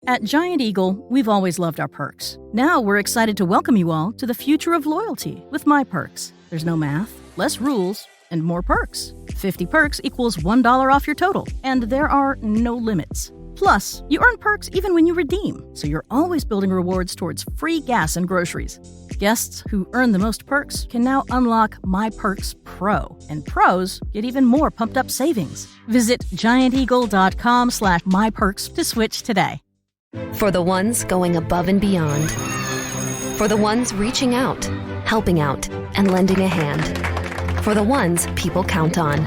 At Giant Eagle, we've always loved our perks. Now we're excited to welcome you all to the future of loyalty with My Perks. There's no math, less rules, and more perks. 50 perks equals $1 off your total, and there are no limits. Plus, you earn perks even when you redeem, so you're always building rewards towards free gas and groceries. Guests who earn the most perks can now unlock My Perks Pro, and pros get even more pumped-up savings. Visit gianteagle.com/myperks to switch today. For the ones going above and beyond. For the ones reaching out, helping out, and lending a hand. For the ones people count on.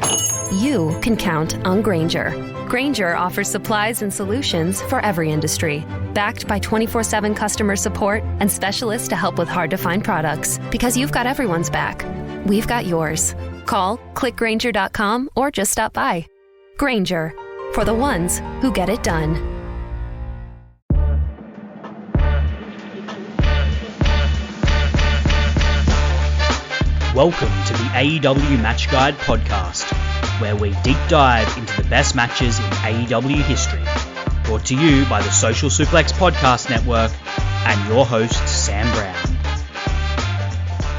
You can count on Grainger. Grainger offers supplies and solutions for every industry. Backed by 24/7 customer support and specialists to help with hard-to-find products. Because you've got everyone's back. We've got yours. Call, click Grainger.com, or just stop by. Grainger, for the ones who get it done. Welcome to the AEW Match Guide podcast, where we deep dive into the best matches in AEW history. Brought to you by the Social Suplex Podcast Network and your host, Sam Brown.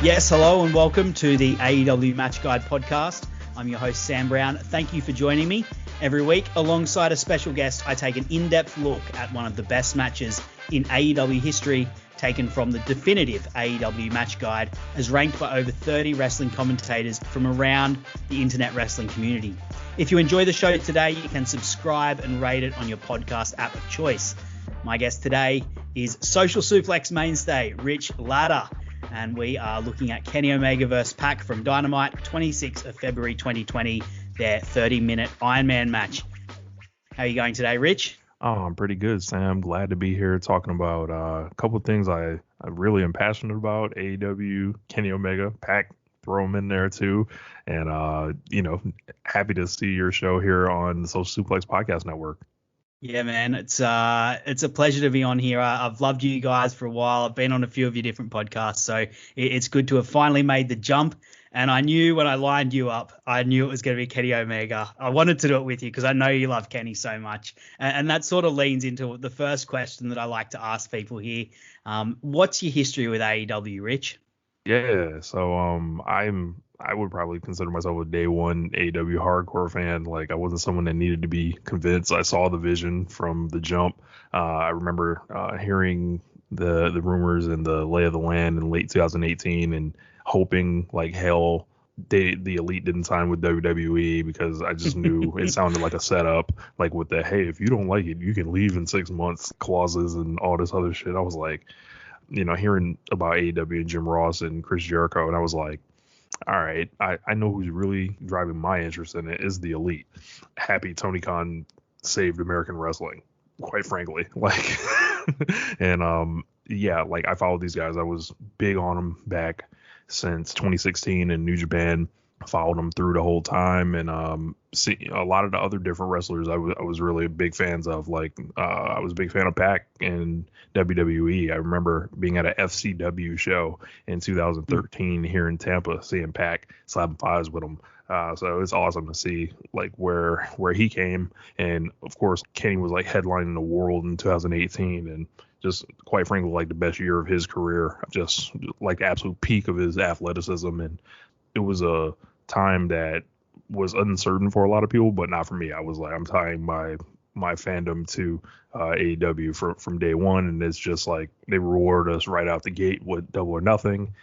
Yes, hello and welcome to the AEW Match Guide podcast. I'm your host, Sam Brown. Thank you for joining me. Every week, alongside a special guest, I take an in-depth look at one of the best matches in AEW history, taken from the definitive AEW Match Guide, as ranked by over 30 wrestling commentators from around the internet wrestling community. If you enjoy the show today, you can subscribe and rate it on your podcast app of choice. My guest today is Social Suplex mainstay, Rich Latta, and we are looking at Kenny Omega vs. PAC from Dynamite, 26th of February 2020, their 30-minute Iron Man match. How are you going today, Rich? Oh, I'm pretty good, Sam. Glad to be here talking about a couple of things I really am passionate about. AEW, Kenny Omega, PAC, throw them in there too. And, happy to see your show here on the Social Suplex Podcast Network. Yeah, man, it's a pleasure to be on here. I've loved you guys for a while. I've been on a few of your different podcasts, so it's good to have finally made the jump. And I knew when I lined you up, I knew it was going to be Kenny Omega. I wanted to do it with you because I know you love Kenny so much. And that sort of leans into the first question that I like to ask people here. What's your history with AEW, Rich? Yeah, so I would probably consider myself a day one AEW hardcore fan. Like, I wasn't someone that needed to be convinced. I saw the vision from the jump. I remember hearing the rumors and the lay of the land in late 2018 and hoping like hell the Elite didn't sign with WWE, because I just knew it sounded like a setup, like with the, hey, if you don't like it, you can leave in 6 months clauses and all this other shit. I was like, hearing about AEW and Jim Ross and Chris Jericho, and I was like, all right, I know who's really driving my interest in it is the Elite. Happy Tony Khan saved American wrestling, quite frankly. Like, and like I followed these guys. I was big on them back since 2016 in New Japan. Followed them through the whole time, and see a lot of the other different wrestlers I was really big fans of. Like I was a big fan of PAC and WWE. I remember being at a FCW show in 2013 here in Tampa, seeing PAC slapping fives with him. So it's awesome to see like where he came, and of course Kenny was like headlining the world in 2018, and just quite frankly like the best year of his career, just like absolute peak of his athleticism. And it was a time that was uncertain for a lot of people, but not for me. I was like, I'm tying my fandom to AEW from day one, and it's just like they reward us right out the gate with Double or Nothing,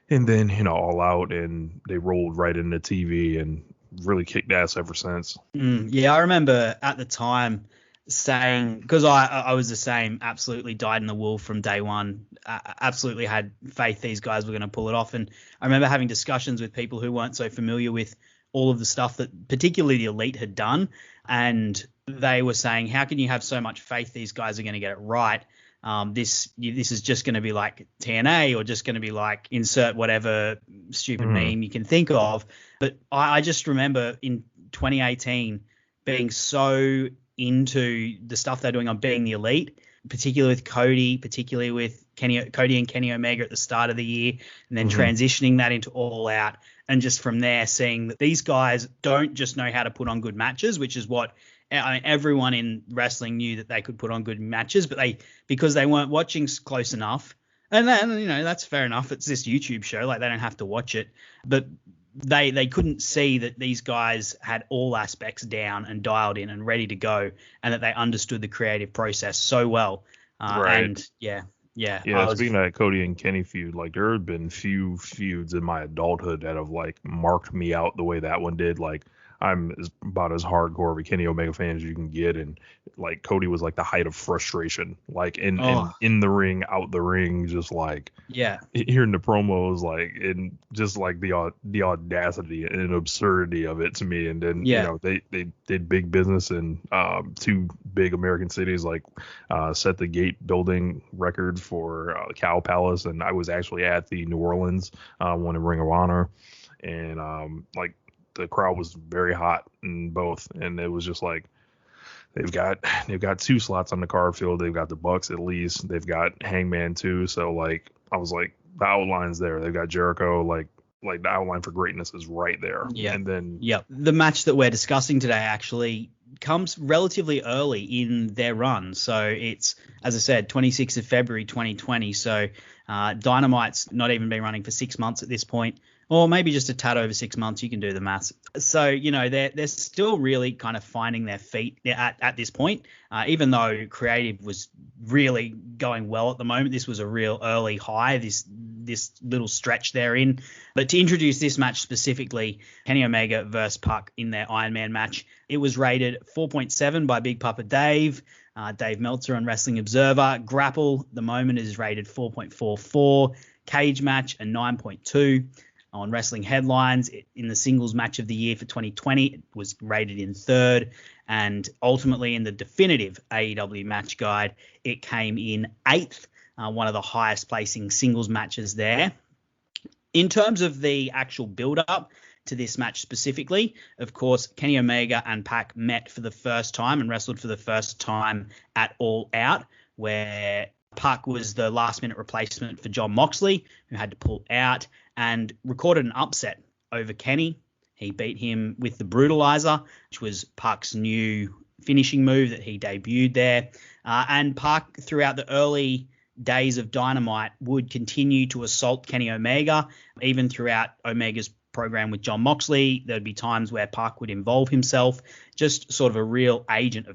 and then All Out, and they rolled right into TV and really kicked ass ever since. Yeah, I remember at the time saying, because I was the same, absolutely dyed in the wool from day one, absolutely had faith these guys were going to pull it off. And I remember having discussions with people who weren't so familiar with all of the stuff that particularly the Elite had done, and they were saying, how can you have so much faith these guys are going to get it right? This is just going to be like TNA, or just going to be like insert whatever stupid meme you can think of. But I just remember in 2018 being so into the stuff they're doing on Being the Elite, particularly with Cody, particularly with Cody and Kenny Omega at the start of the year, and then transitioning that into All Out. And just from there, seeing that these guys don't just know how to put on good matches, which is what I mean, everyone in wrestling knew that they could put on good matches, but because they weren't watching close enough, and then, you know, that's fair enough. It's this YouTube show, like they don't have to watch it, but they couldn't see that these guys had all aspects down and dialed in and ready to go, and that they understood the creative process so well. Right. And yeah. Speaking of that Cody and Kenny feud, like there have been few feuds in my adulthood that have like marked me out the way that one did. Like I'm about as hardcore of a Kenny Omega fan as you can get, and like Cody was like the height of frustration, like in the ring, out the ring, just like hearing the promos, like and just like the audacity and absurdity of it to me. And then you know they did big business in two big American cities, like set the gate building record for Cow Palace, and I was actually at the New Orleans one in Ring of Honor, and like the crowd was very hot in both, and it was just like they've got two slots on the card field. They've got the Bucks at least. They've got Hangman too. So like I was like the outline's there. They've got Jericho. Like the outline for greatness is right there. Yeah. And then the match that we're discussing today actually comes relatively early in their run. So it's, as I said, 26th of February 2020. So Dynamite's not even been running for 6 months at this point. Or maybe just a tad over 6 months. You can do the maths. So, you know, they're still really kind of finding their feet at this point. Even though creative was really going well at the moment, this was a real early high, this little stretch they're in. But to introduce this match specifically, Kenny Omega versus PAC in their Iron Man match, it was rated 4.7 by Big Papa Dave. Dave Meltzer on Wrestling Observer. Grapple, the moment, is rated 4.44. Cage match, a 9.2. On Wrestling Headlines, in the singles match of the year for 2020, it was rated in third. And ultimately in the definitive AEW match guide, it came in eighth, one of the highest placing singles matches there. In terms of the actual build-up to this match specifically, of course, Kenny Omega and PAC met for the first time and wrestled for the first time at All Out, where PAC was the last-minute replacement for Jon Moxley, who had to pull out, and recorded an upset over Kenny. He beat him with the Brutalizer, which was PAC's new finishing move that he debuted there. And PAC, throughout the early days of Dynamite, would continue to assault Kenny Omega, even throughout Omega's program with Jon Moxley. There'd be times where PAC would involve himself, just sort of a real agent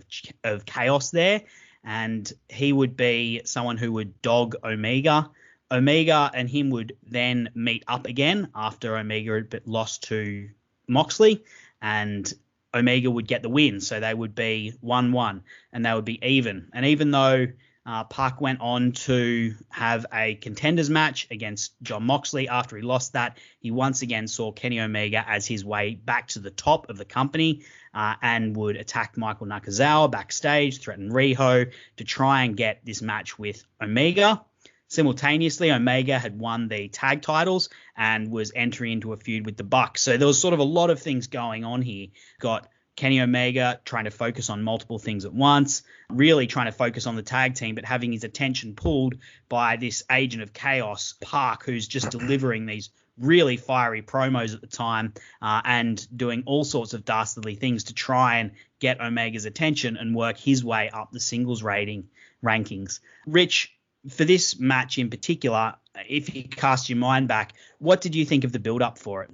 of chaos there. And he would be someone who would dog Omega. Omega and him would then meet up again after Omega had lost to Moxley, and Omega would get the win. So they would be 1-1 and they would be even. And even though PAC went on to have a contenders match against Jon Moxley after he lost that, he once again saw Kenny Omega as his way back to the top of the company, and would attack Michael Nakazawa backstage, threaten Riho to try and get this match with Omega. Simultaneously, Omega had won the tag titles and was entering into a feud with the Bucks. So there was sort of a lot of things going on here. Got Kenny Omega trying to focus on multiple things at once, really trying to focus on the tag team, but having his attention pulled by this agent of chaos, PAC, who's just delivering these really fiery promos at the time, and doing all sorts of dastardly things to try and get Omega's attention and work his way up the singles rankings. Rich, for this match in particular, if you cast your mind back, what did you think of the build-up for it?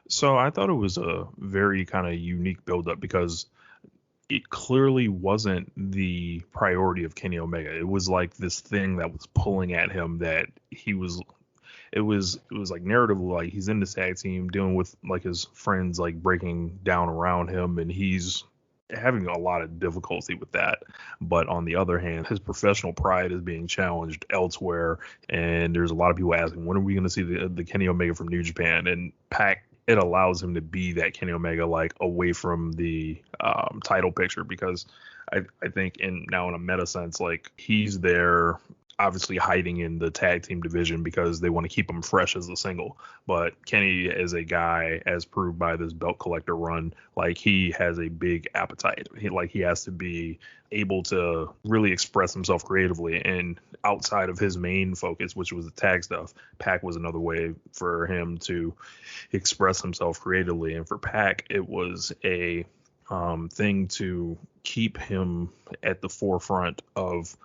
So I thought it was a very kind of unique build-up because it clearly wasn't the priority of Kenny Omega. It was like this thing that was pulling at him that it was like narrative, like he's in the tag team dealing with like his friends like breaking down around him, and he's having a lot of difficulty with that. But on the other hand, his professional pride is being challenged elsewhere, and there's a lot of people asking, when are we going to see the Kenny Omega from New Japan? And PAC, it allows him to be that Kenny Omega, like away from the title picture, because I think now in a meta sense, like he's there obviously hiding in the tag team division because they want to keep him fresh as a single. But Kenny is a guy, as proved by this belt collector run, like he has a big appetite. He has to be able to really express himself creatively, and outside of his main focus, which was the tag stuff, PAC was another way for him to express himself creatively. And for PAC, it was a thing to keep him at the forefront of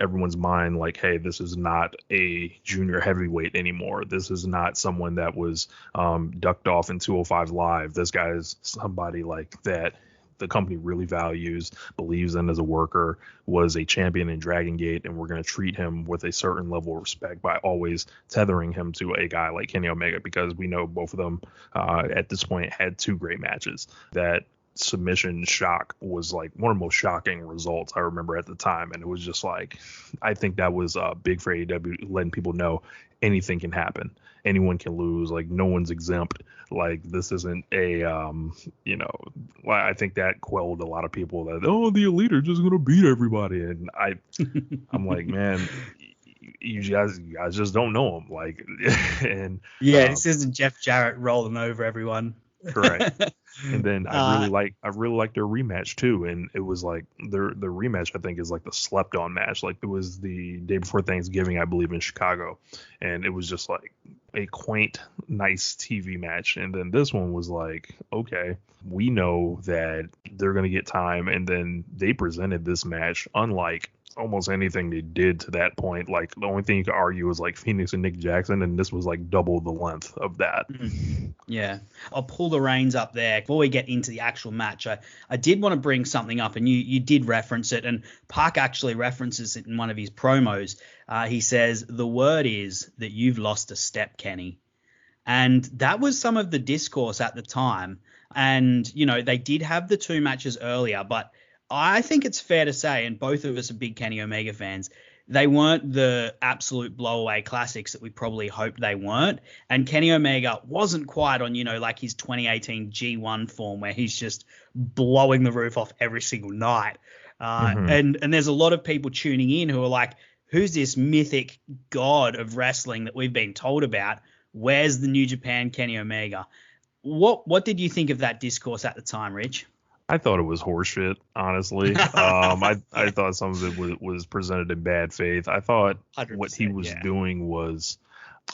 everyone's mind, like, hey, this is not a junior heavyweight anymore. This is not someone that was ducked off in 205 Live. This guy is somebody like that the company really values, believes in as a worker, was a champion in Dragon Gate, and we're going to treat him with a certain level of respect by always tethering him to a guy like Kenny Omega, because we know both of them at this point had 2 great matches. That submission shock was like one of the most shocking results I remember at the time, and it was just like, I think that was big for AEW, letting people know anything can happen, anyone can lose, like no one's exempt, like this isn't a I think that quelled a lot of people that, oh, the Elite are just gonna beat everybody, and I'm like, man, you guys just don't know them, like, and this isn't Jeff Jarrett rolling over everyone. Correct. And then I really like their rematch too, and it was like their rematch I think is like the slept on match. Like it was the day before Thanksgiving, I believe, in Chicago, and it was just like a quaint, nice TV match. And then this one was like, okay, we know that they're gonna get time, and then they presented this match unlike almost anything they did to that point. Like the only thing you could argue was like Phoenix and Nick Jackson, and this was like double the length of that. Yeah, I'll pull the reins up there before we get into the actual match. I did want to bring something up, and you did reference it, and PAC actually references it in one of his promos. He says, the word is that you've lost a step, Kenny. And that was some of the discourse at the time. And, they did have the 2 matches earlier, but I think it's fair to say, and both of us are big Kenny Omega fans, they weren't the absolute blowaway classics that we probably hoped they weren't. And Kenny Omega wasn't quite on, like his 2018 G1 form where he's just blowing the roof off every single night. And there's a lot of people tuning in who are like, who's this mythic god of wrestling that we've been told about? Where's the New Japan Kenny Omega? What did you think of that discourse at the time, Rich? I thought it was horseshit, honestly. I thought some of it was presented in bad faith. I thought what he was doing was,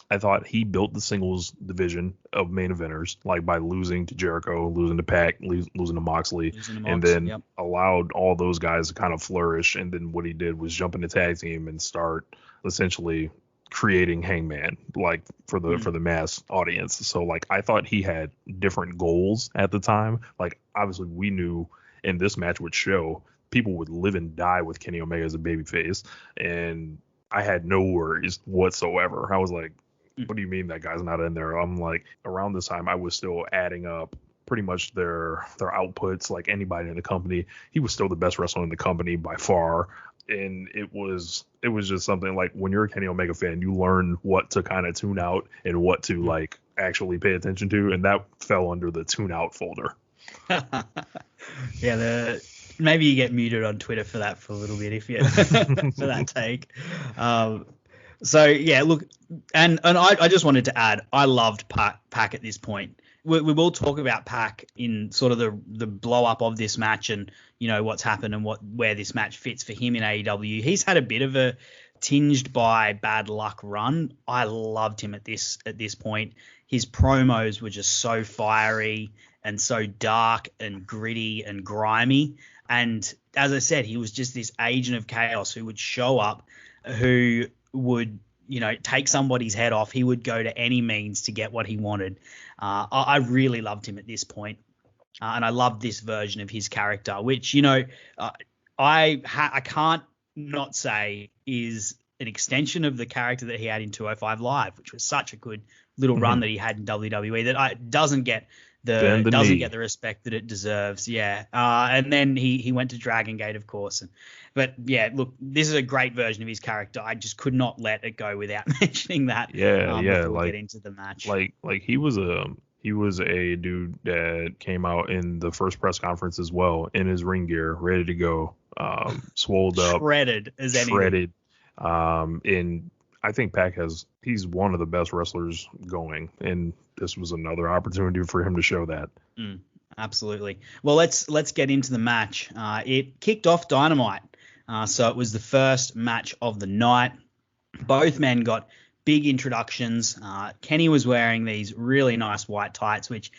I thought he built the singles division of main eventers, like by losing to Jericho, losing to PAC, losing to Moxley, and then allowed all those guys to kind of flourish. And then what he did was jump into tag team and start essentially creating Hangman, like for the mass audience. So like I thought he had different goals at the time. Like obviously we knew, and this match would show, people would live and die with Kenny Omega as a babyface, and I had no worries whatsoever. I was like, what do you mean that guy's not in there? I'm like, around this time I was still adding up pretty much their outputs, like anybody in the company. He was still the best wrestler in the company by far. And it was just something like, when you're a Kenny Omega fan, you learn what to kind of tune out and what to like actually pay attention to, and that fell under the tune out folder. Maybe you get muted on Twitter for that for a little bit if you for that take. So yeah, look, and I just wanted to add, I loved PAC at this point. We will talk about PAC in sort of the blow up of this match and what's happened and where this match fits for him in AEW. He's had a bit of a tinged by bad luck run. I loved him at this point. His promos were just so fiery and so dark and gritty and grimy. And as I said, he was just this agent of chaos who would show up, who would take somebody's head off. He would go to any means to get what he wanted. I really loved him at this point. And I loved this version of his character, which, I can't not say is an extension of the character that he had in 205 Live, which was such a good little run that he had in WWE that doesn't get the respect that it deserves. Yeah. And then he went to Dragon Gate, of course. But yeah, look, this is a great version of his character. I just could not let it go without mentioning that. Before we get into the match. Like he was a dude that came out in the first press conference as well, in his ring gear, ready to go, swolled up, shredded. And I think PAC he's one of the best wrestlers going, and this was another opportunity for him to show that. Absolutely. Well, let's get into the match. It kicked off Dynamite. So it was the first match of the night. Both men got big introductions. Kenny was wearing these really nice white tights, which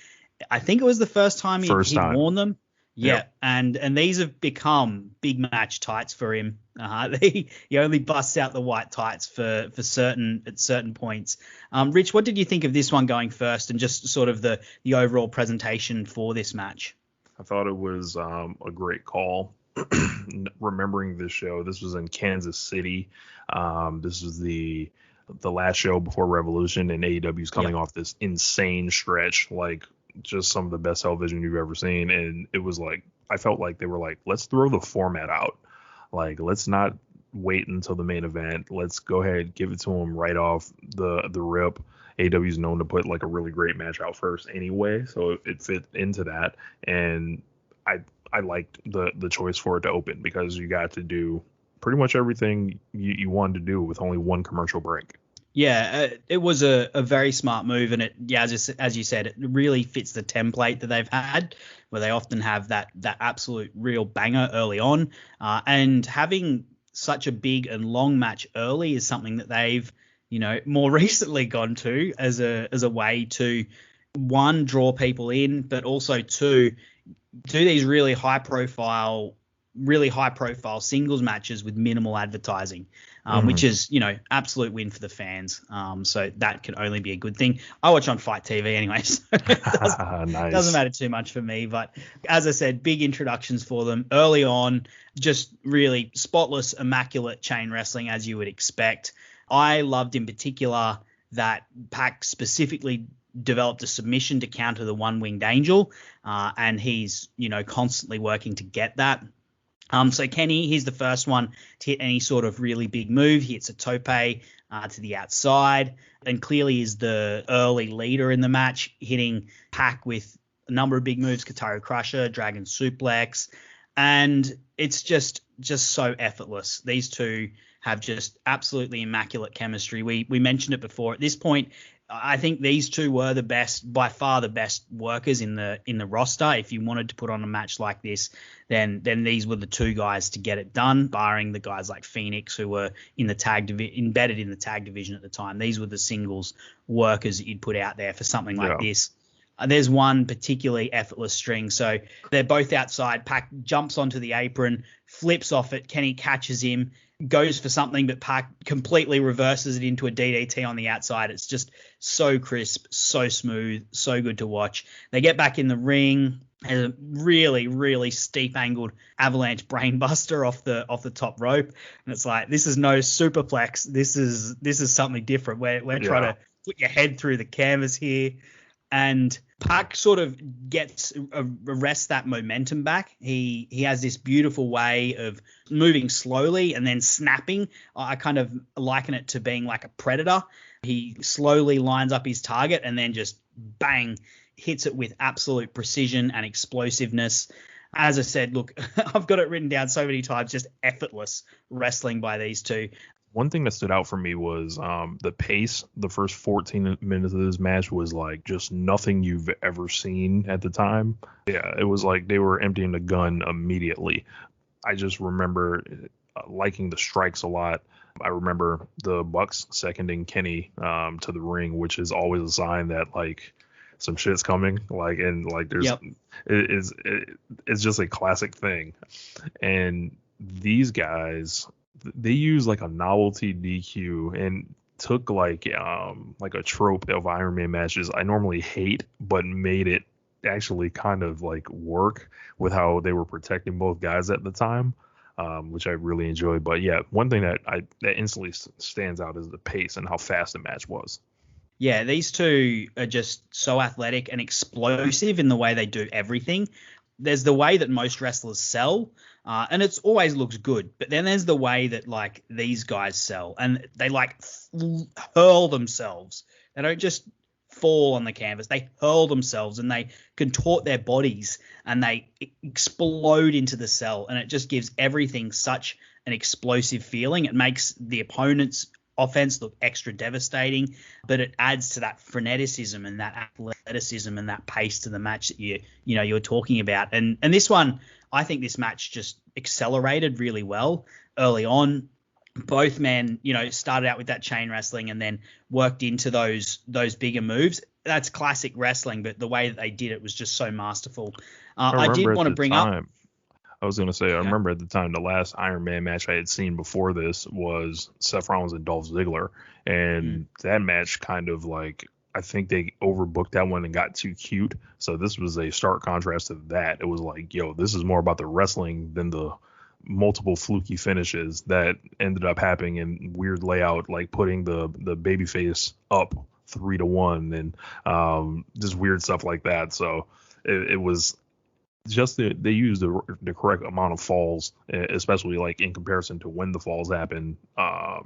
I think it was the first time he'd worn them. Yeah, and these have become big match tights for him. He only busts out the white tights for certain at certain points. Rich, what did you think of this one going first, and just sort of the overall presentation for this match? I thought it was a great call. Remembering this show, this was in Kansas City. This was the last show before Revolution, and AEW is coming off this insane stretch, like just some of the best television you've ever seen. And it was like, I felt like they were like, let's throw the format out. Like, let's not wait until the main event. Let's go ahead, give it to them right off the rip. AEW is known to put like a really great match out first anyway, so it fit into that. And I liked the choice for it to open, because you got to do pretty much everything you wanted to do with only one commercial break. Yeah, it was a very smart move, and as you said, it really fits the template that they've had, where they often have that absolute real banger early on, and having such a big and long match early is something that they've more recently gone to as a way to, one, draw people in, but also two, do these really high profile singles matches with minimal advertising, which is, absolute win for the fans. So that can only be a good thing. I watch on Fight TV anyway, so it doesn't matter too much for me. But as I said, big introductions for them early on, just really spotless, immaculate chain wrestling as you would expect. I loved in particular that PAC specifically developed a submission to counter the one-winged angel, and he's, constantly working to get that. So Kenny, he's the first one to hit any sort of really big move. He hits a tope to the outside, and clearly is the early leader in the match, hitting PAC with a number of big moves: Kataru Crusher, Dragon Suplex, and it's just so effortless. These two have just absolutely immaculate chemistry. We mentioned it before. At this point, I think these two were by far the best workers in the roster. If you wanted to put on a match like this, then these were the two guys to get it done, barring the guys like Phoenix, who were in the embedded in the tag division at the time. These were the singles workers that you'd put out there for something like this. There's one particularly effortless string. So they're both outside. PAC jumps onto the apron, flips off it. Kenny catches him, goes for something, but PAC completely reverses it into a DDT on the outside. It's just so crisp, so smooth, so good to watch. They get back in the ring, has a really, really steep angled avalanche brainbuster off the top rope, and it's like, this is no superplex. This is something different. We're trying to put your head through the canvas here. And PAC sort of arrests that momentum back. He has this beautiful way of moving slowly and then snapping. I kind of liken it to being like a predator. He slowly lines up his target and then just bang, hits it with absolute precision and explosiveness. As I said, look, I've got it written down so many times, just effortless wrestling by these two. One thing that stood out for me was the pace. The first 14 minutes of this match was like just nothing you've ever seen at the time. Yeah, it was like they were emptying the gun immediately. I just remember liking the strikes a lot. I remember the Bucks seconding Kenny to the ring, which is always a sign that like some shit's coming. Like, and like there's it's just a classic thing. And these guys, they use like a novelty DQ and took like a trope of Iron Man matches I normally hate, but made it actually kind of like work with how they were protecting both guys at the time, which I really enjoyed. But yeah, one thing that instantly stands out is the pace and how fast the match was. Yeah, these two are just so athletic and explosive in the way they do everything. There's the way that most wrestlers sell, and it's always looks good. But then there's the way that like these guys sell, and they like hurl themselves. They don't just fall on the canvas. They hurl themselves, and they contort their bodies, and they explode into the cell. And it just gives everything such an explosive feeling. It makes the opponent's offense look extra devastating, but it adds to that freneticism and that athleticism and that pace to the match that you're talking about. And this one, I think this match just accelerated really well early on. Both men, started out with that chain wrestling and then worked into those bigger moves. that's classic wrestling, but the way that they did it was just so masterful. I I did remember want to at the bring up. time, I was going to say, I Yeah. remember at the time, the last Iron Man match I had seen before this was Seth Rollins and Dolph Ziggler. And that match kind of like, I think they overbooked that one and got too cute. So this was a stark contrast to that. It was like, yo, this is more about the wrestling than the multiple fluky finishes that ended up happening in weird layout, like putting the babyface up 3-1 and just weird stuff like that. So it was just they used the correct amount of falls, especially like in comparison to when the falls happen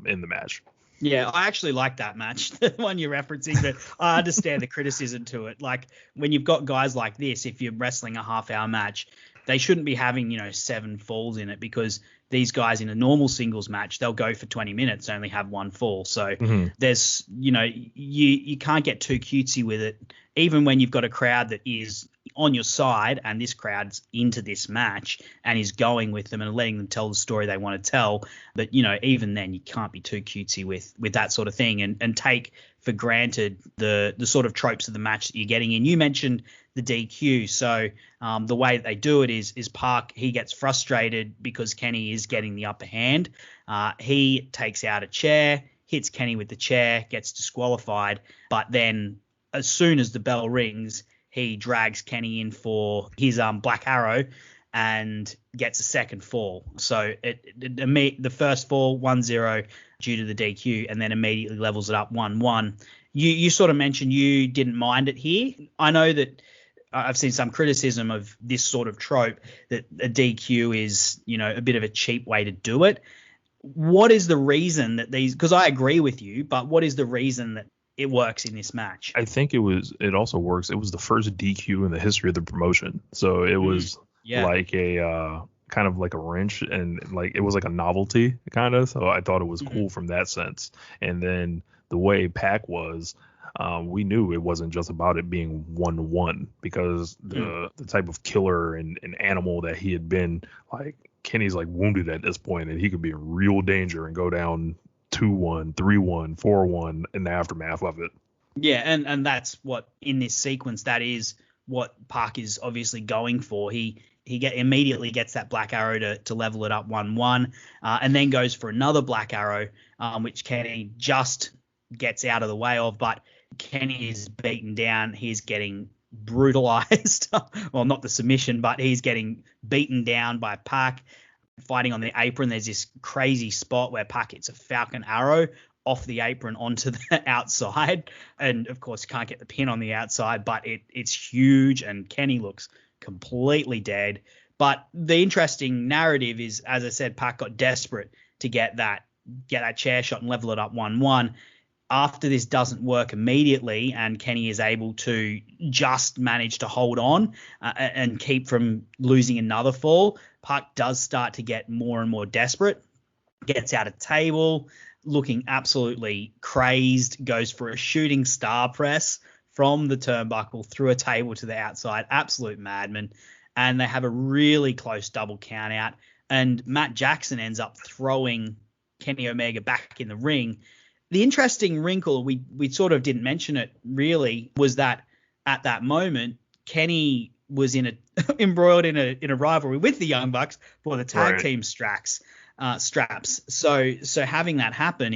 in the match. Yeah, I actually like that match, the one you're referencing, but I understand the criticism to it. Like when you've got guys like this, if you're wrestling a half-hour match, they shouldn't be having 7 falls in it, because these guys in a normal singles match, they'll go for 20 minutes, only have 1 fall. So there's you can't get too cutesy with it, even when you've got a crowd that is on your side and this crowd's into this match and is going with them and letting them tell the story they want to tell. But even then, you can't be too cutesy with that sort of thing and take for granted the sort of tropes of the match that you're getting in. You mentioned the DQ. So the way that they do it is PAC, he gets frustrated because Kenny is getting the upper hand. He takes out a chair, hits Kenny with the chair, gets disqualified. But then as soon as the bell rings, he drags Kenny in for his Black Arrow and gets a second fall. So the first fall 1-0 due to the DQ, and then immediately levels it up 1-1. You sort of mentioned you didn't mind it here. I know that I've seen some criticism of this sort of trope, that a DQ is a bit of a cheap way to do it. What is the reason that because I agree with you, but what is the reason that it works in this match? I think it also works. It was the first DQ in the history of the promotion. So it was like a kind of like a wrench, and like it was like a novelty kind of. So I thought it was cool from that sense. And then the way PAC was, we knew it wasn't just about it being 1-1, because the type of killer and animal that he had been, like Kenny's like wounded at this point and he could be in real danger and go down 2-1, 3-1, 4-1 in the aftermath of it. Yeah, and that's what in this sequence, that is what PAC is obviously going for. He immediately gets that Black Arrow to level it up 1-1, and then goes for another Black Arrow, which Kenny just gets out of the way of. But Kenny is beaten down. He's getting brutalized. Well, not the submission, but he's getting beaten down by PAC. Fighting on the apron, there's this crazy spot where PAC hits a Falcon Arrow off the apron onto the outside, and of course you can't get the pin on the outside, but it's huge, and Kenny looks completely dead. But the interesting narrative is, as I said, PAC got desperate to get that chair shot and level it up 1-1. After this doesn't work immediately, and Kenny is able to just manage to hold on and keep from losing another fall, PAC does start to get more and more desperate, gets out a table, looking absolutely crazed, goes for a shooting star press from the turnbuckle through a table to the outside, absolute madman. And they have a really close double count out, and Matt Jackson ends up throwing Kenny Omega back in the ring. The interesting wrinkle, we sort of didn't mention it really, was that at that moment, Kenny was embroiled in a rivalry with the Young Bucks for the tag team straps. So having that happen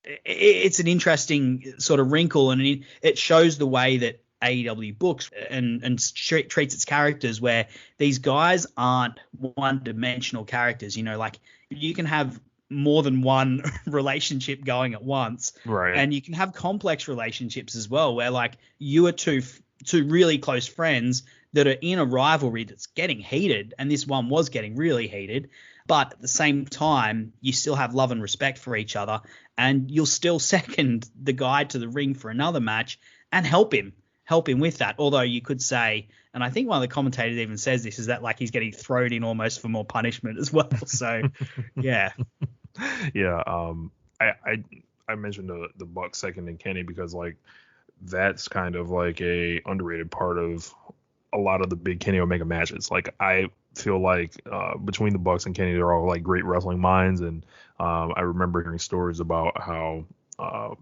it's an interesting sort of wrinkle, and it shows the way that AEW books and treats its characters, where these guys aren't one-dimensional characters. Like you can have more than one relationship going at once, right? And you can have complex relationships as well, where like you are two really close friends that are in a rivalry that's getting heated, and this one was getting really heated, but at the same time you still have love and respect for each other, and you'll still second the guy to the ring for another match and help him with that. Although you could say, and I think one of the commentators even says this, is that like he's getting thrown in almost for more punishment as well. So yeah. Yeah, I mentioned the Bucks seconding Kenny because like that's kind of like a underrated part of a lot of the big Kenny Omega matches. Like I feel like between the Bucks and Kenny, they're all like great wrestling minds, and I remember hearing stories about how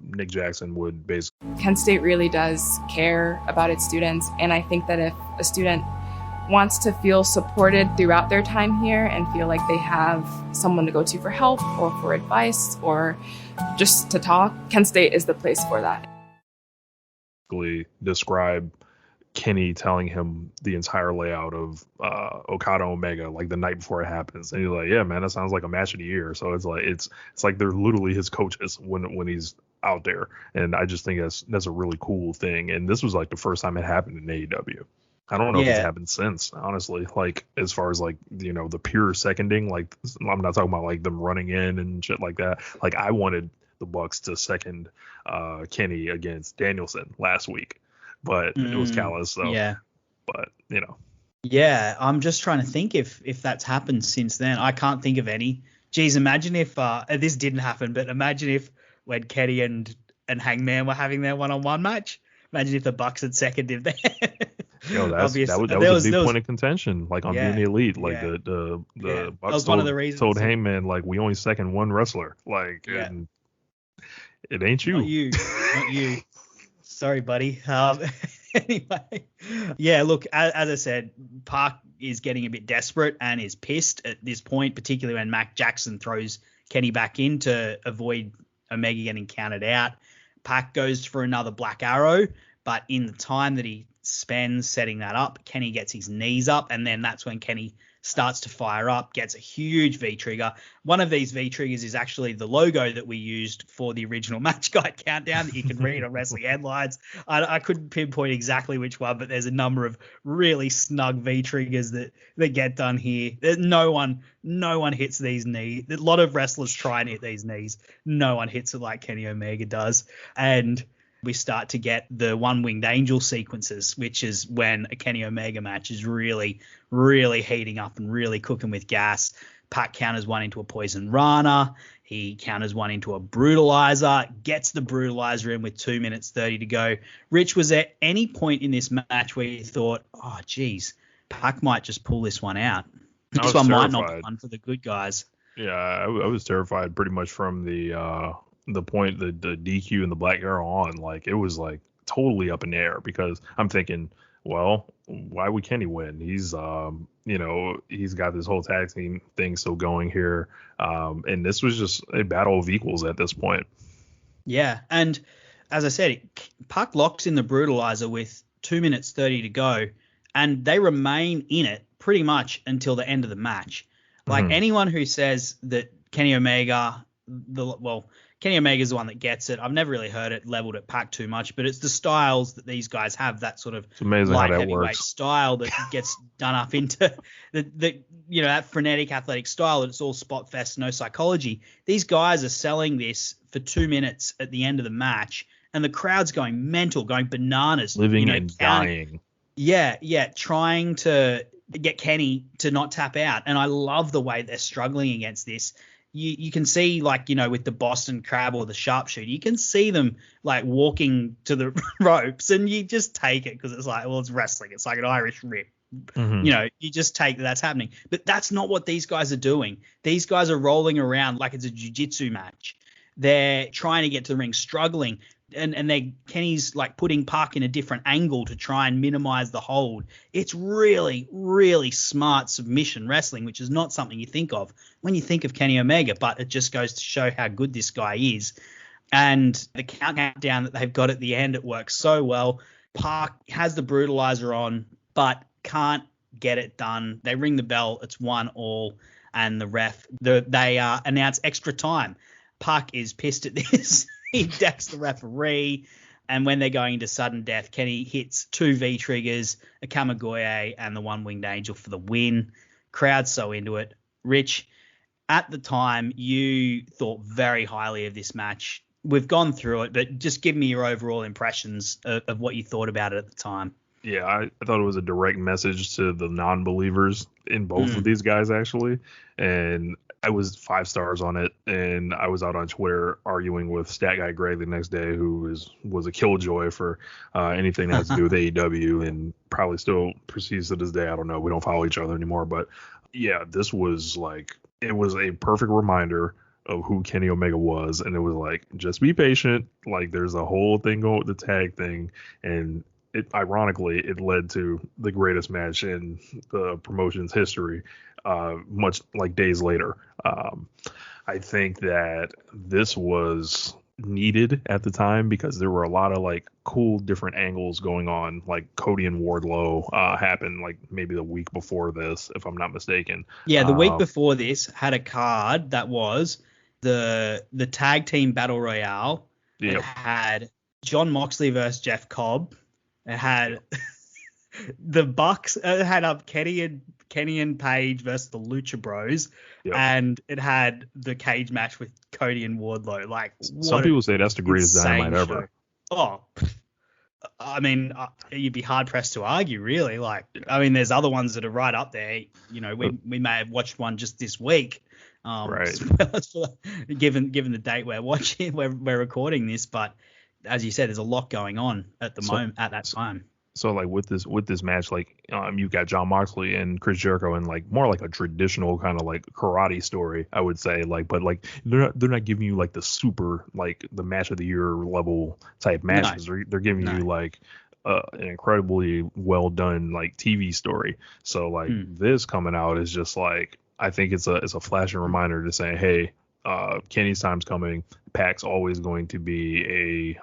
Nick Jackson would basically. Kent State really does care about its students, and I think that if a student wants to feel supported throughout their time here and feel like they have someone to go to for help or for advice or just to talk, Kent State is the place for that. Describe Kenny telling him the entire layout of Okada Omega like the night before it happens, and he's like, "Yeah, man, that sounds like a match of the year." So it's like they're literally his coaches when he's out there, and I just think that's a really cool thing. And this was like the first time it happened in AEW. I don't know if it's happened since, honestly. Like as far as like the pure seconding, like I'm not talking about like them running in and shit like that. Like I wanted the Bucks to second Kenny against Danielson last week. But it was Callis, so yeah. But yeah, I'm just trying to think if that's happened since then. I can't think of any. Geez, imagine if this didn't happen, but imagine if when Kenny and Hangman were having their one-on-one match. Imagine if the Bucks had seconded there. That was a big point of contention, like on Being the Elite. Like the Bucks told Hangman like we only second one wrestler. Like and it ain't you. Not you. Sorry, buddy. Anyway, yeah, look, as I said, PAC is getting a bit desperate and is pissed at this point, particularly when Mac Jackson throws Kenny back in to avoid Omega getting counted out. PAC goes for another Black Arrow, but in the time that he spends setting that up, Kenny gets his knees up, and then that's when Kenny starts to fire up, gets a huge V-trigger. One of these V-triggers is actually the logo that we used for the original Match Guide Countdown that you can read on Wrestling Headlines. I couldn't pinpoint exactly which one, but there's a number of really snug V-triggers that get done here. No one hits these knees. A lot of wrestlers try and hit these knees. No one hits it like Kenny Omega does. And we start to get the one-winged angel sequences, which is when a Kenny Omega match is really, really heating up and really cooking with gas. PAC counters one into a poison rana. He counters one into a brutalizer, gets the brutalizer in with 2 minutes 30 to go. Rich, was there any point in this match where you thought, oh, geez, PAC might just pull this one out? This one might not be one for the good guys. Yeah, I was terrified pretty much from the point the DQ and the Black Arrow on. Like it was like totally up in the air because I'm thinking, well, why would Kenny win? He's he's got this whole tag team thing still going here, and this was just a battle of equals at this point. Yeah, and as I said, PAC locks in the brutalizer with 2 minutes 30 to go, and they remain in it pretty much until the end of the match. Like anyone who says that Kenny Omega is the one that gets it. I've never really heard it leveled at PAC too much, but it's the styles that these guys have, that sort of light heavyweight style that gets done up into that frenetic athletic style. It's all spot fest, no psychology. These guys are selling this for 2 minutes at the end of the match, and the crowd's going mental, going bananas. Living and dying. Yeah, trying to get Kenny to not tap out. And I love the way they're struggling against this. You can see, like, with the Boston Crab or the Sharpshooter, you can see them like walking to the ropes, and you just take it because it's like, well, it's wrestling. It's like an Irish rip. You just take that's happening. But that's not what these guys are doing. These guys are rolling around like it's a jiu-jitsu match. They're trying to get to the ring, struggling. And Kenny's like putting PAC in a different angle to try and minimize the hold. It's really, really smart submission wrestling, which is not something you think of when you think of Kenny Omega, but it just goes to show how good this guy is. And the countdown that they've got at the end, it works so well. PAC has the brutalizer on, but can't get it done. They ring the bell. It's 1-1, and the ref, they announce extra time. PAC is pissed at this. He decks the referee, and when they're going into sudden death, Kenny hits 2 V-triggers, a Kamigoye, and the one-winged angel for the win. Crowd's so into it. Rich, at the time, you thought very highly of this match. We've gone through it, but just give me your overall impressions of what you thought about it at the time. Yeah, I thought it was a direct message to the non-believers in both of these guys, actually. And I was 5 stars on it, and I was out on Twitter arguing with Stat Guy Greg the next day, who was a killjoy for anything that has to do with AEW, and probably still proceeds to this day. I don't know. We don't follow each other anymore. But, yeah, this was like – it was a perfect reminder of who Kenny Omega was, and it was like, just be patient. Like, there's a whole thing going with the tag thing, and ironically, it led to the greatest match in the promotion's history, much like days later. I think that this was needed at the time because there were a lot of like cool different angles going on. Like Cody and Wardlow happened like maybe the week before this, if I'm not mistaken. Yeah, the week before this had a card that was the tag team battle royale. Yep. It had John Moxley versus Jeff Cobb. It had the Bucks. It had up Kenny and Page versus the Lucha Bros. Yep. And it had the cage match with Cody and Wardlow. Like, some people say that's the greatest Dynamite ever. Oh, I mean, you'd be hard pressed to argue, really. Like, I mean, there's other ones that are right up there. You know, we may have watched one just this week. Right. Given the date we're recording this, but as you said, there's a lot going on at the moment at that time. So like with this match, like you got John Moxley and Chris Jericho and like more like a traditional kind of like karate story, I would say, like, but like they're not giving you like the super like the match of the year level type matches. No. They're giving you like an incredibly well done like TV story. So like this coming out is just like, I think it's a flashing reminder to say, hey, Kenny's time's coming. PAC's always going to be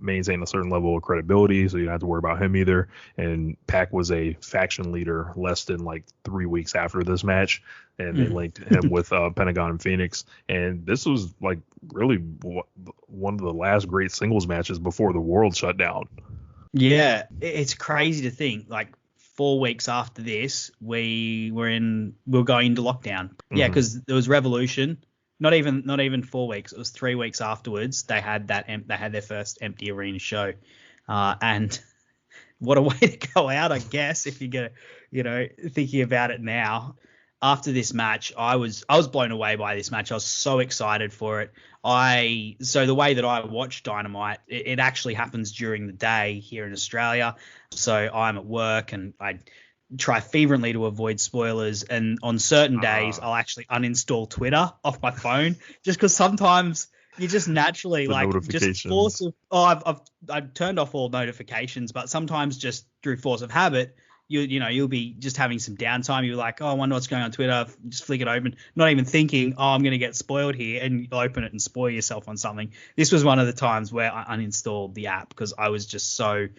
maintain a certain level of credibility, so you don't have to worry about him either. And PAC was a faction leader less than like 3 weeks after this match, and they linked him with Pentagon and Phoenix. And this was like really one of the last great singles matches before the world shut down. Yeah, it's crazy to think like 4 weeks after this, we were going into lockdown. Yeah, because there was Revolution. Not even 4 weeks. It was 3 weeks afterwards. They had their first empty arena show, and what a way to go out, I guess. If you're gonna, thinking about it now, after this match, I was blown away by this match. I was so excited for it. So the way that I watch Dynamite, it actually happens during the day here in Australia. So I'm at work and I try fervently to avoid spoilers, and on certain days I'll actually uninstall Twitter off my phone just because sometimes you just naturally like just force of I've turned off all notifications, but sometimes just through force of habit you'll be just having some downtime. You're like, oh, I wonder what's going on Twitter. Just flick it open, not even thinking, oh, I'm going to get spoiled here, and you open it and spoil yourself on something. This was one of the times where I uninstalled the app because I was just so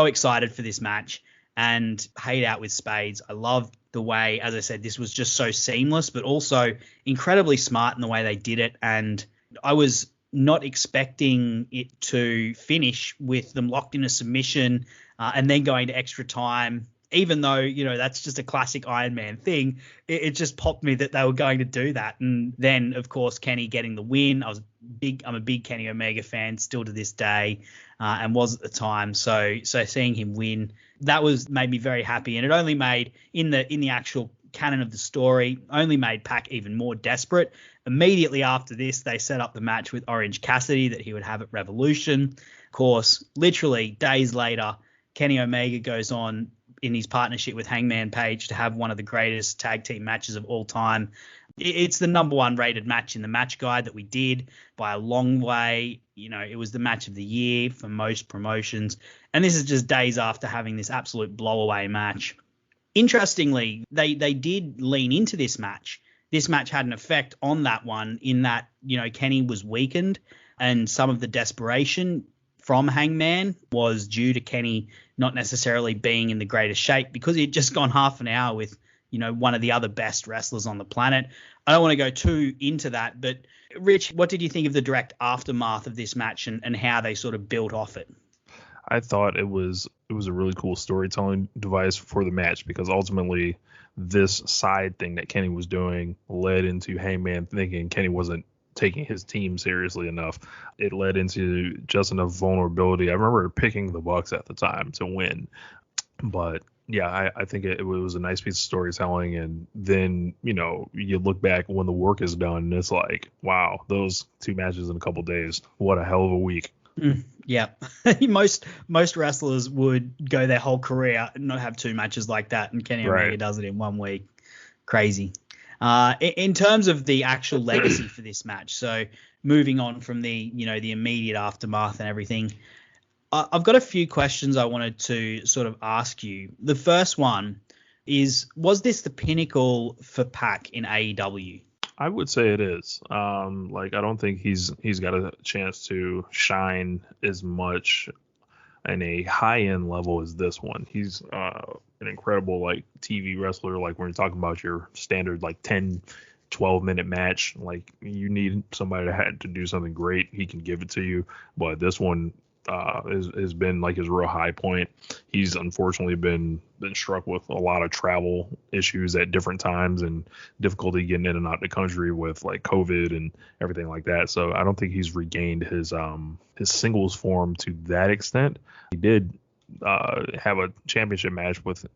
excited for this match. And paid out with spades. I love the way, as I said, this was just so seamless, but also incredibly smart in the way they did it. And I was not expecting it to finish with them locked in a submission and then going to extra time, even though, that's just a classic Iron Man thing. It just popped me that they were going to do that. And then, of course, Kenny getting the win. I'm a big Kenny Omega fan still to this day, and was at the time. So seeing him win, that made me very happy. And it only made, in the actual canon of the story, only made PAC even more desperate. Immediately after this, they set up the match with Orange Cassidy that he would have at Revolution. Of course, literally days later, Kenny Omega goes on in his partnership with Hangman Page to have one of the greatest tag team matches of all time. It's the number one rated match in the match guide that we did by a long way. It was the match of the year for most promotions. And this is just days after having this absolute blow-away match. Interestingly, they did lean into this match. This match had an effect on that one in that, Kenny was weakened, and some of the desperation from Hangman was due to Kenny not necessarily being in the greatest shape because he'd just gone half an hour with, one of the other best wrestlers on the planet. I don't want to go too into that, but Rich, what did you think of the direct aftermath of this match and how they sort of built off it? I thought it was a really cool storytelling device for the match because ultimately this side thing that Kenny was doing led into Hangman thinking Kenny wasn't taking his team seriously enough. It led into just enough vulnerability. I remember picking the Bucks at the time to win, but yeah, I think it was a nice piece of storytelling. And then, you look back when the work is done and it's like, wow, those two matches in a couple days, what a hell of a week. Yeah. most wrestlers would go their whole career and not have two matches like that. And Kenny Omega does it in 1 week. Crazy. In terms of the actual legacy for this match, so moving on from the immediate aftermath and everything, I've got a few questions I wanted to sort of ask you. The first one is, was this the pinnacle for PAC in AEW? I would say it is. I don't think he's got a chance to shine as much in a high-end level as this one. He's an incredible TV wrestler. Like when you're talking about your standard 10, 12-minute match, you need somebody to do something great. He can give it to you, but this one has been his real high point. He's unfortunately been struck with a lot of travel issues at different times and difficulty getting in and out of the country with COVID and everything like that. So I don't think he's regained his singles form to that extent. He did have a championship match with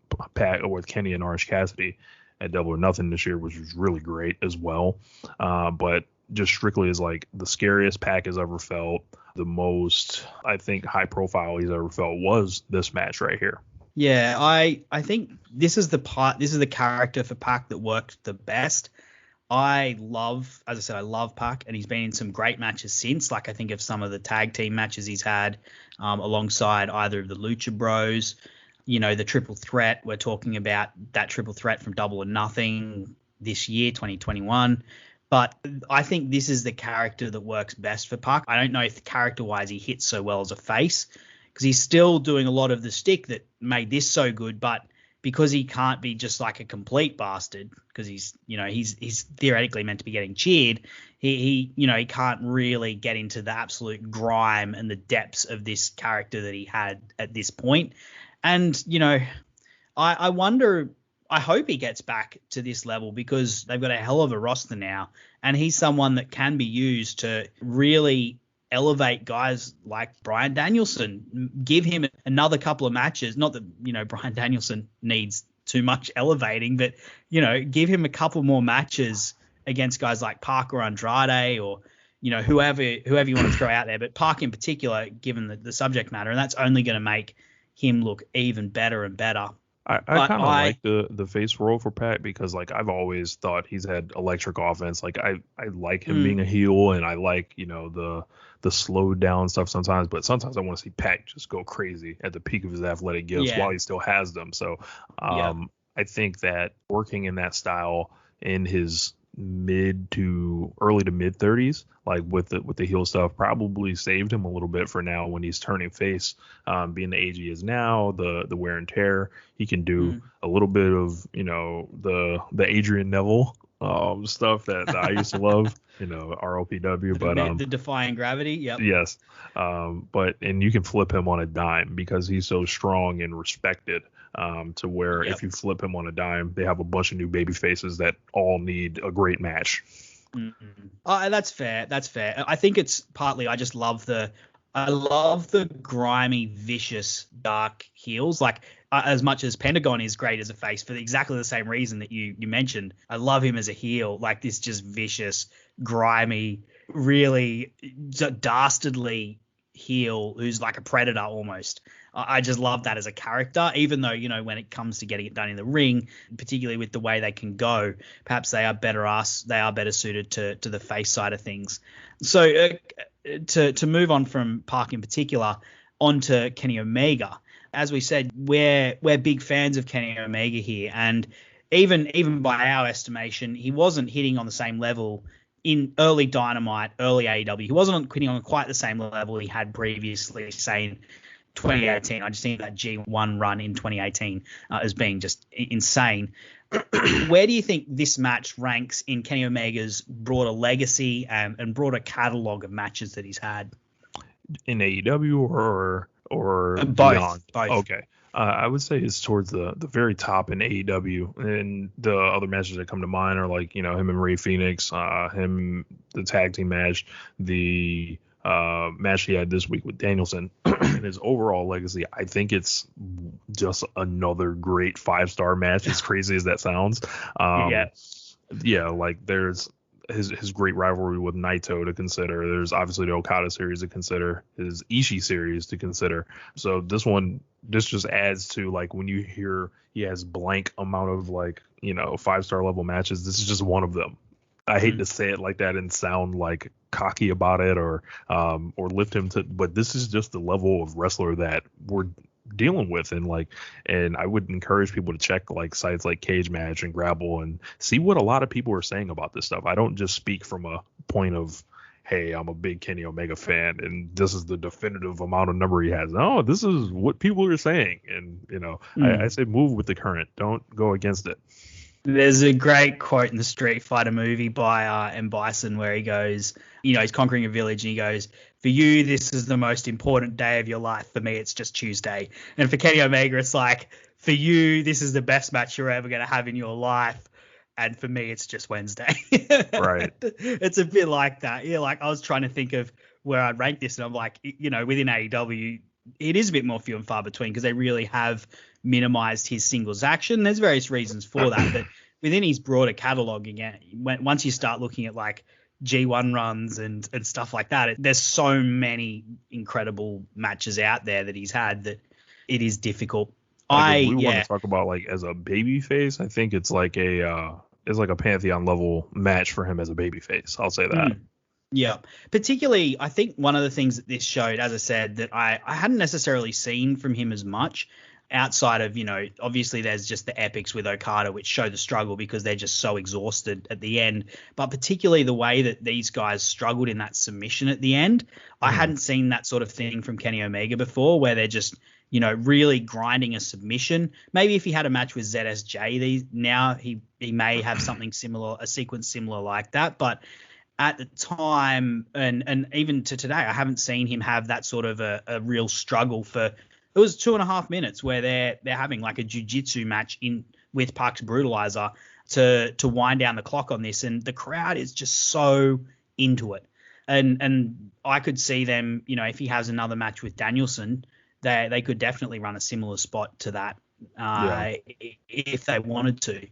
Kenny and Orange Cassidy at Double or Nothing this year, which was really great as well. But just strictly as the scariest PAC has ever felt, the most, I think, high profile he's ever felt was this match right here. Yeah, I think this is the character for PAC that worked the best. As I said, I love PAC, and he's been in some great matches since. I think of some of the tag team matches he's had alongside either of the Lucha Bros. The triple threat. We're talking about that triple threat from Double or Nothing this year, 2021. But I think this is the character that works best for PAC. I don't know if character-wise he hits so well as a face, because he's still doing a lot of the stick that made this so good. But because he can't be just a complete bastard, because he's theoretically meant to be getting cheered, he can't really get into the absolute grime and the depths of this character that he had at this point. And I wonder. I hope he gets back to this level, because they've got a hell of a roster now, and he's someone that can be used to really elevate guys like Bryan Danielson. Give him another couple of matches. Not that, Bryan Danielson needs too much elevating, but, give him a couple more matches against guys like PAC or Andrade or, whoever you want to throw out there. But PAC in particular, given the subject matter, and that's only going to make him look even better and better. I kind of like the face role for PAC, because I've always thought he's had electric offense. I like him being a heel, and I like the slowed down stuff sometimes, but sometimes I want to see PAC just go crazy at the peak of his athletic gifts while he still has them. So I think that working in that style in his mid to early to mid 30s, with the heel stuff, probably saved him a little bit for now when he's turning face. Being the age he is now, the wear and tear, he can do a little bit of the Adrian Neville stuff that I used to love, ROPW, but the defying gravity. Yep. Yes. And you can flip him on a dime, because he's so strong and respected. To where if you flip him on a dime, they have a bunch of new baby faces that all need a great match. Mm-hmm. That's fair. I think it's partly I love the grimy, vicious, dark heels. As much as Pentagon is great as a face for exactly the same reason that you mentioned, I love him as a heel. This just vicious, grimy, really dastardly heel who's like a predator almost. I just love that as a character, even though, when it comes to getting it done in the ring, particularly with the way they can go, perhaps they are better suited to the face side of things. So to move on from PAC in particular onto Kenny Omega, as we said, we're big fans of Kenny Omega here, and even by our estimation, he wasn't hitting on the same level in early Dynamite, early AEW. He wasn't hitting on quite the same level he had previously, say in 2018. I just think that G1 run in 2018 as being just insane. Where do you think this match ranks in Kenny Omega's broader legacy and broader catalog of matches that he's had? In AEW or both? Beyond? Both. Okay. I would say it's towards the very top in AEW, and the other matches that come to mind are him and Rey Fenix, the tag team match, the match he had this week with Danielson. And his overall legacy, I think it's just another great 5-star match, as crazy as that sounds. There's his great rivalry with Naito to consider. There's obviously the Okada series to consider, his Ishii series to consider. So this just adds to, like, when you hear he has blank amount of, like, 5-star level matches, this is just one of them. I hate to say it like that and sound like cocky about it or lift him to, but this is just the level of wrestler that we're dealing with. And I would encourage people to check like sites like Cage Match and Grapple and see what a lot of people are saying about this stuff. I don't just speak from a point of, hey, I'm a big Kenny Omega fan and this is the definitive amount of number he has. No, this is what people are saying. And I say move with the current, don't go against it. There's a great quote in the Street Fighter movie by M. Bison where he goes, he's conquering a village and he goes, for you, this is the most important day of your life. For me, it's just Tuesday. And for Kenny Omega, it's like, for you, this is the best match you're ever going to have in your life. And for me, it's just Wednesday. Right. It's a bit like that. Yeah, like I was trying to think of where I'd rank this and I'm like, within AEW, it is a bit more few and far between because they really have minimized his singles action. There's various reasons for that, but within his broader catalog, again, once you start looking at like G1 runs and stuff like that, there's so many incredible matches out there that he's had that it is difficult. Like if we want to talk about like as a babyface, I think it's like a Pantheon level match for him as a babyface. I'll say that. Yeah, particularly, I think one of the things that this showed, as I said, that I hadn't necessarily seen from him as much outside of, obviously there's just the epics with Okada, which show the struggle because they're just so exhausted at the end. But particularly the way that these guys struggled in that submission at the end, I hadn't seen that sort of thing from Kenny Omega before, where they're just, really grinding a submission. Maybe if he had a match with ZSJ, now he may have something similar, a sequence similar like that. But at the time, and even to today, I haven't seen him have that sort of a real struggle for. It was 2.5 minutes where they're having like a jiu-jitsu match with PAC's Brutalizer to wind down the clock on this, and the crowd is just so into it. And I could see them, if he has another match with Danielson, they could definitely run a similar spot to that if they wanted to.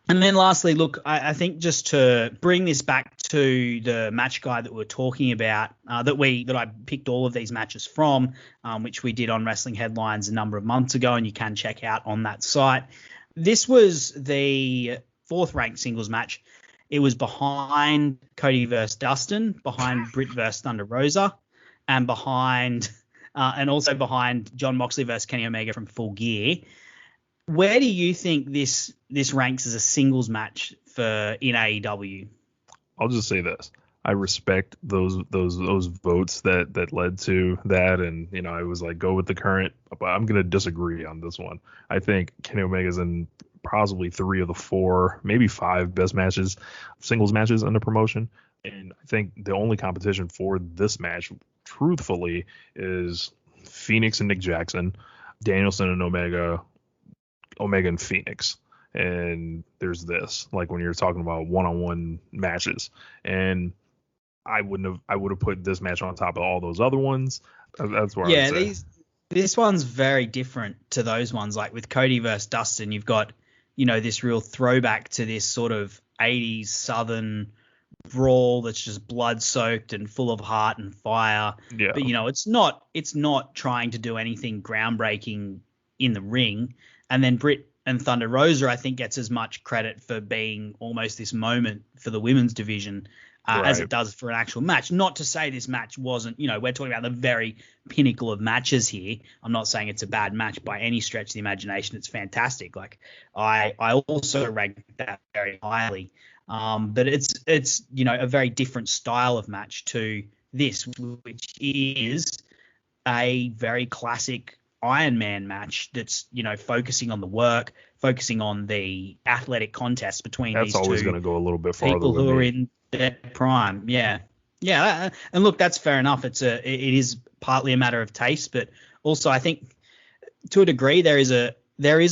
And then lastly, look, I think just to bring this back to the match guide that we're talking about, that I picked all of these matches from, which we did on Wrestling Headlines a number of months ago, and you can check out on that site. This was the 4th ranked singles match. It was behind Cody versus Dustin, behind Britt versus Thunder Rosa, and also behind Jon Moxley versus Kenny Omega from Full Gear. Where do you think this ranks as a singles match in AEW? I'll just say this. I respect those votes that led to that. And, I was like, go with the current, but I'm going to disagree on this one. I think Kenny Omega's in possibly 3 of the 4, maybe 5 best matches, singles matches in the promotion. And I think the only competition for this match, truthfully, is Phoenix and Nick Jackson, Danielson and Omega and Phoenix. And there's this, like when you're talking about one-on-one matches, and I would have put this match on top of all those other ones. That's where I would say. This one's very different to those ones. Like with Cody versus Dustin, you've got, this real throwback to this sort of 80s Southern brawl that's just blood soaked and full of heart and fire. Yeah. But it's not trying to do anything groundbreaking in the ring. And then Britt and Thunder Rosa, I think, gets as much credit for being almost this moment for the women's division as it does for an actual match. Not to say this match wasn't, we're talking about the very pinnacle of matches here. I'm not saying it's a bad match by any stretch of the imagination. It's fantastic. Like I also rank that very highly. But it's a very different style of match to this, which is a very classic Iron Man match that's, focusing on the work, focusing on the athletic contest between these two. That's always going to go a little bit farther people who are in their prime. Yeah. And look, that's fair enough. It is partly a matter of taste, but also I think to a degree there is a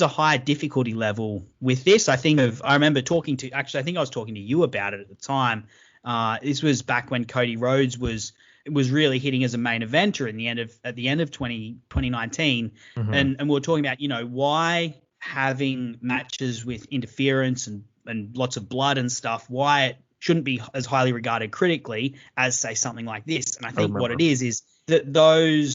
high difficulty level with this. I remember talking to you about it at the time. This was back when Cody Rhodes was really hitting as a main eventer at the end of 2019. Mm-hmm. And we were talking about, why having matches with interference and lots of blood and stuff, why shouldn't be as highly regarded critically as, say, something like this. And I think what it is that those,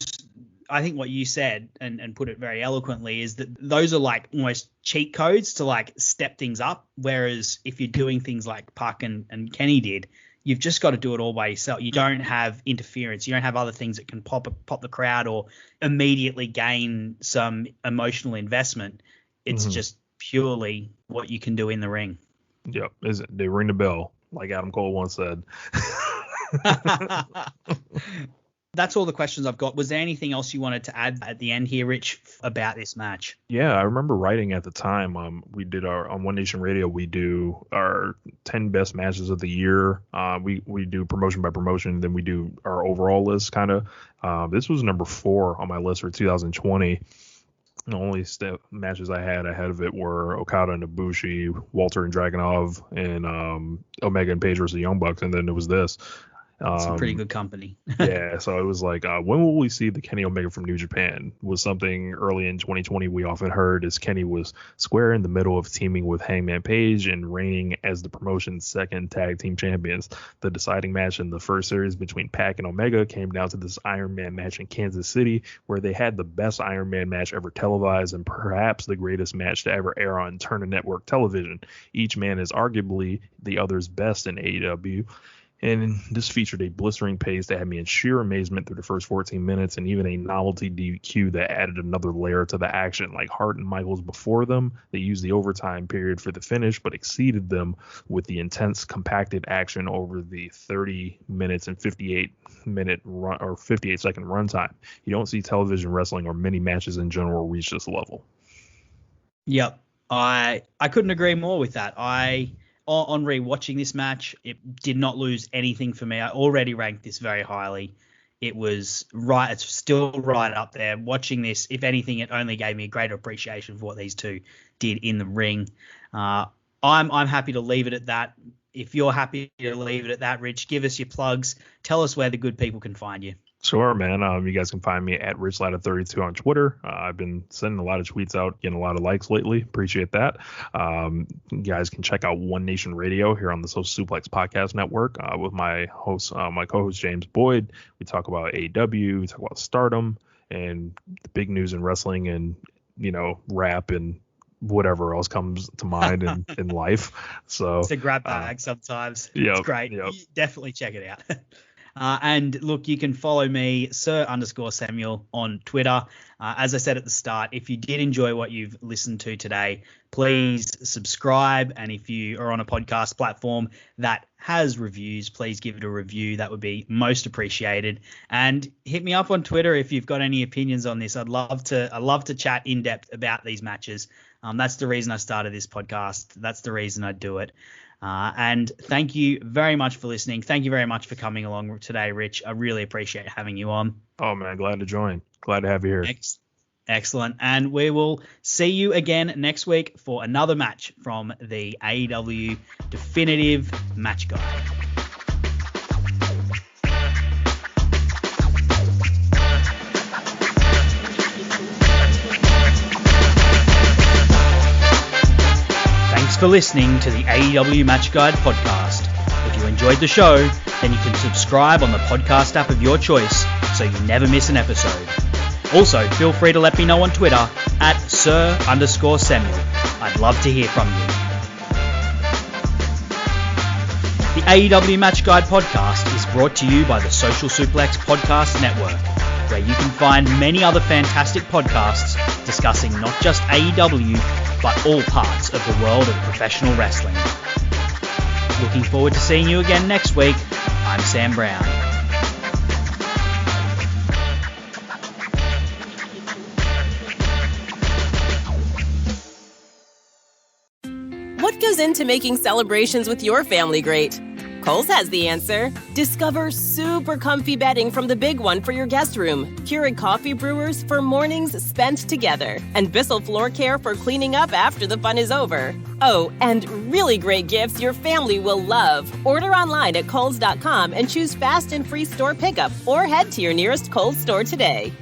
I think what you said and put it very eloquently is that those are like almost cheat codes to like step things up. Whereas if you're doing things like PAC and Kenny did, you've just got to do it all by yourself. You don't have interference. You don't have other things that can pop the crowd or immediately gain some emotional investment. It's just purely what you can do in the ring. Yep. They ring the bell, like Adam Cole once said. That's all the questions I've got. Was there anything else you wanted to add at the end here, Rich, about this match? Yeah, I remember writing at the time. We did on One Nation Radio. We do our 10 best matches of the year. We do promotion by promotion. Then we do our overall list, kind of. This was number 4 on my list for 2020. The only matches I had ahead of it were Okada and Ibushi, Walter and Dragunov, and Omega and Page versus the Young Bucks, and then it was this. Some pretty good company. Yeah, so it was like, when will we see the Kenny Omega from New Japan? Was something early in 2020 we often heard, as Kenny was square in the middle of teaming with Hangman Page and reigning as the promotion's second tag team champions. The deciding match in the first series between PAC and Omega came down to this Iron Man match in Kansas City, where they had the best Iron Man match ever televised and perhaps the greatest match to ever air on Turner Network television. Each man is arguably the other's best in AEW. And this featured a blistering pace that had me in sheer amazement through the first 14 minutes, and even a novelty DQ that added another layer to the action. Like Hart and Michaels before them, they used the overtime period for the finish, but exceeded them with the intense, compacted action over the 30 minutes and 58-minute run or 58-second runtime. You don't see television wrestling or many matches in general reach this level. Yep, I couldn't agree more with that. On rewatching this match, it did not lose anything for me. I already ranked this very highly. It was right. It's still right up there. Watching this, if anything, it only gave me a greater appreciation for what these two did in the ring. I'm happy to leave it at that. If you're happy to leave it at that, Rich, give us your plugs. Tell us where the good people can find you. Sure, man. You guys can find me at Rich Latta 32 on Twitter. I've been sending a lot of tweets out, getting a lot of likes lately. Appreciate that. You guys can check out One Nation Radio here on the Social Suplex Podcast Network with my host, my co-host James Boyd. We talk about AEW, we talk about Stardom, and the big news in wrestling, and rap and whatever else comes to mind in life. So it's a grab bag sometimes. Yep, it's great. Yep. Definitely check it out. And look, you can follow me, Sir_Samuel, on Twitter. As I said at the start, if you did enjoy what you've listened to today, please subscribe. And if you are on a podcast platform that has reviews, please give it a review. That would be most appreciated. And hit me up on Twitter if you've got any opinions on this. I'd love to chat in depth about these matches. That's the reason I started this podcast. That's the reason I do it. And thank you very much for listening. Thank you very much for coming along today, Rich. I really appreciate having you on. Oh, man, glad to join. Glad to have you here. Excellent. And we will see you again next week for another match from the AEW Definitive Match Guide. Thanks for listening to the AEW Match Guide podcast. If you enjoyed the show, then you can subscribe on the podcast app of your choice so you never miss an episode. Also, feel free to let me know on Twitter at Sir_Samuel. I'd love to hear from you. The AEW Match Guide podcast is brought to you by the Social Suplex Podcast Network, where you can find many other fantastic podcasts discussing not just AEW, but all parts of the world of professional wrestling. Looking forward to seeing you again next week. I'm Sam Brown. What goes into making celebrations with your family great? Kohl's has the answer. Discover super comfy bedding from the Big One for your guest room, Keurig coffee brewers for mornings spent together, and Bissell floor care for cleaning up after the fun is over. Oh, and really great gifts your family will love. Order online at Kohls.com and choose fast and free store pickup, or head to your nearest Kohl's store today.